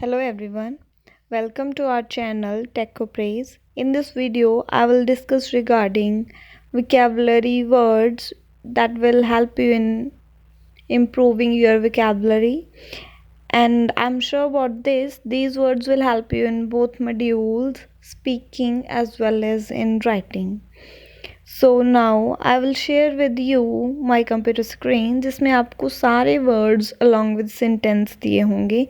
Hello everyone, welcome to our channel Techo Praise. In this video, I will discuss regarding vocabulary words that will help you in improving your vocabulary. And I'm sure about this, these words will help you in both modules, speaking as well as in writing. So now I will share with you my computer screen जिसमें आपको सारे words along with sentence दिए होंगे.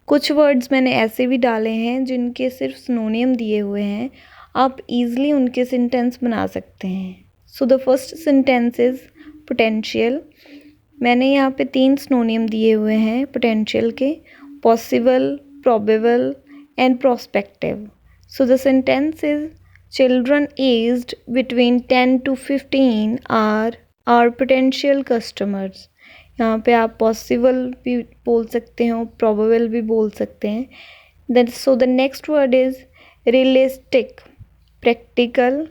कुछ words मैंने ऐसे भी डाले हैं जिनके सिर्फ synonym दिए हुए हैं. आप easily उनके sentence बना सकते हैं. So the first sentence is potential. मैंने यहाँ पे 3 synonym दिए हुए हैं potential के, possible, probable and prospective. So the sentence is children aged between 10 to 15 are our potential customers. यहाँ पे आप possible भी बोल सकते हो, probable भी बोल सकते हैं. Then so the next word is realistic, practical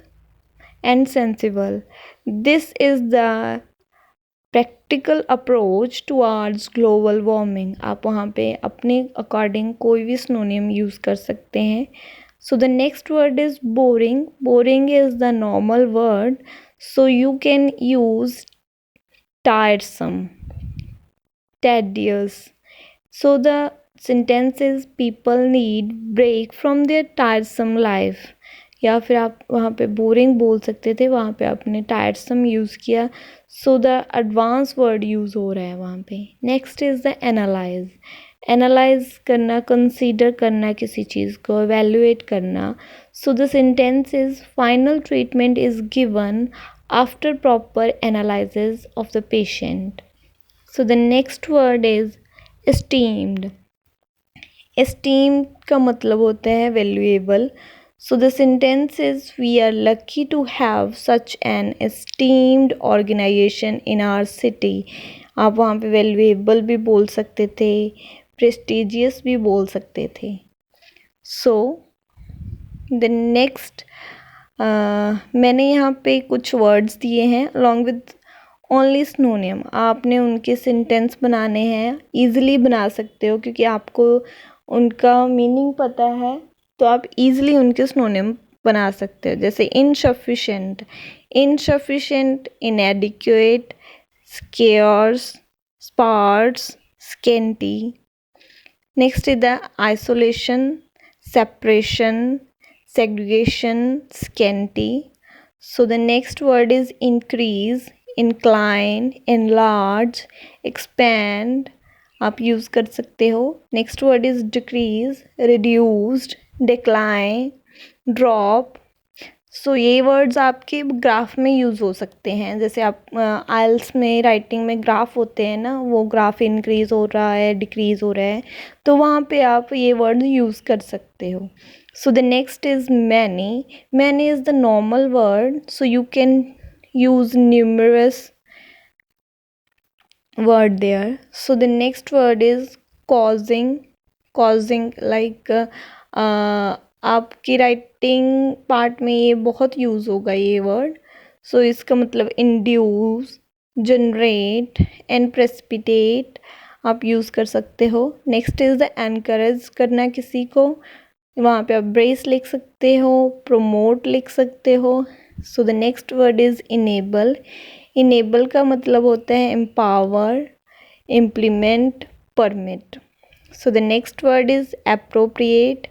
and sensible. This is the practical approach towards global warming. आप वहाँ पे अपने according कोई भी synonym use कर सकते हैं. So the next word is boring. Boring is the normal word. So you can use tiresome, tedious. So the sentence is people need break from their tiresome life. या फिर आप वहाँ पे boring बोल सकते थे, वहाँ पे आपने tiresome यूज़ किया. So the advanced word use हो रहा है वहाँ पे. Next is the analyze. Analyze करना, consider करना किसी चीज़ को, evaluate करना. So the sentence is final treatment is given after proper analysis of the patient. So the next word is esteemed. Esteemed का मतलब होता है valuable. So the sentence is we are lucky to have such an esteemed organization in our city. आप वहाँ पे valuable भी बोल सकते थे, prestigious भी बोल सकते थे. So the next मैंने यहाँ पे कुछ words दिए हैं along with only synonym. आपने उनके sentence बनाने हैं, easily बना सकते हो क्योंकि आपको उनका meaning पता है, तो आप easily उनके synonym बना सकते हो. जैसे insufficient, inadequate, scarce, sparse, scanty. Next is the isolation, separation, segregation, scanty. So the next word is increase, incline, enlarge, expand. आप यूज़ कर सकते हो. Next word is decrease, reduced, decline, drop. सो ये वर्ड्स आपके ग्राफ में use हो सकते हैं. जैसे आप IELTS में राइटिंग में ग्राफ होते हैं ना, वो ग्राफ इंक्रीज़ हो रहा है, डिक्रीज़ हो रहा है, तो वहाँ पे आप ये वर्ड यूज़ कर सकते हो. सो the next is many. Many is the normal word, so you can use numerous word there. So the next word is causing. Causing like आपकी राइटिंग पार्ट में ये बहुत यूज़ होगा ये वर्ड. सो इसका मतलब इंड्यूस, जनरेट एंड प्रेसिपिटेट आप use कर सकते हो. नेक्स्ट इज़ द एनकरेज करना किसी को, वहाँ पे आप ब्रेस लिख सकते हो, प्रोमोट लिख सकते हो. सो the next word is enable. Enable का मतलब होता है empower, implement, permit. So the next word is appropriate.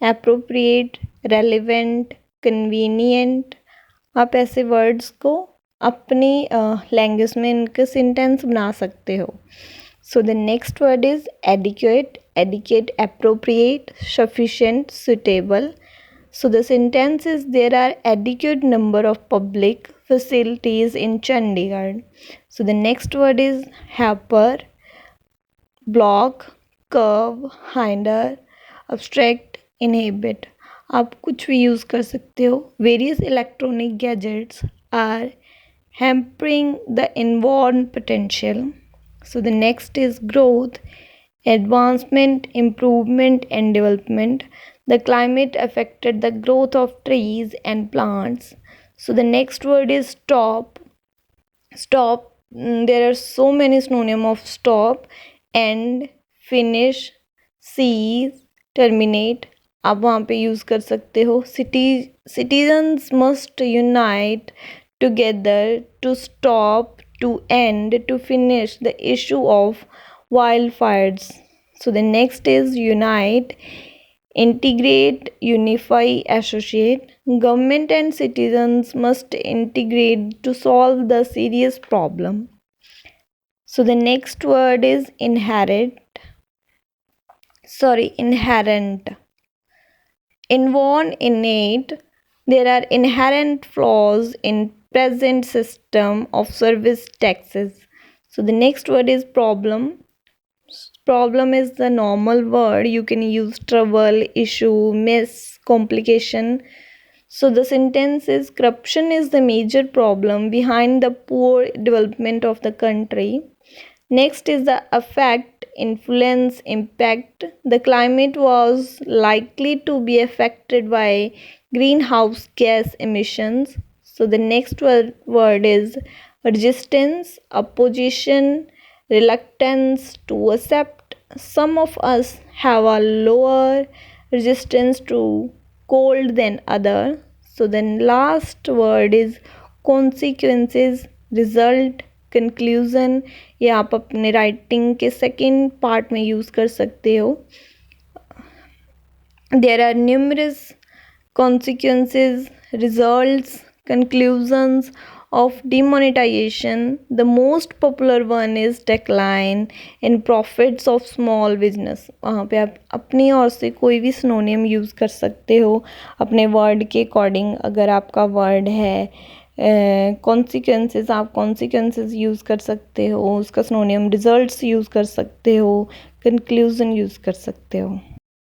Appropriate, relevant, convenient. आप ऐसे वर्ड्स को अपनी लैंग्वेज में इनके सेंटेंस बना सकते हो. So the next word is adequate. Adequate, appropriate, sufficient, suitable. So the sentence is there are adequate number of public facilities in Chandigarh. So the next word is helper, block, curve, hinder, abstract, inhibit. आप कुछ भी use कर सकते हो. Various electronic gadgets are hampering the inborn potential. So the next is growth, advancement, improvement and development. The climate affected the growth of trees and plants. So the next word is stop. Stop, there are so many synonyms of stop. End, finish, cease, terminate आप वहाँ पे use कर सकते हो। Citizens must unite together to stop, to end, to finish the issue of wild fires. So the next is unite, integrate, unify, associate. Government and citizens must integrate to solve the serious problem. So the next word is inherent. Inborn, innate. There are inherent flaws in present system of service taxes. So the next word is problem. Problem is the normal word. You can use trouble, issue, mess, complication. So the sentence is corruption is the major problem behind the poor development of the country. Next is the effect, influence, impact. The climate was likely to be affected by greenhouse gas emissions. So the next word is resistance, opposition, reluctance to accept. Some of us have a lower resistance to cold than other. So then last word is consequences, result, conclusion. ये आप अपने writing के second part में use कर सकते हो। There are numerous consequences, results, conclusions of demonetization. The most popular one is decline in profits of small business. वहाँ पे आप अपनी ओर से कोई भी सिनोनिम यूज़ कर सकते हो अपने वर्ड के अकॉर्डिंग। अगर आपका वर्ड है कॉन्सिक्वेंसेस, आप कॉन्सिक्वेंसेस यूज़ कर सकते हो, उसका सिनोनिम रिजल्ट्स यूज़ कर सकते हो, कंक्लूजन यूज़ कर सकते हो।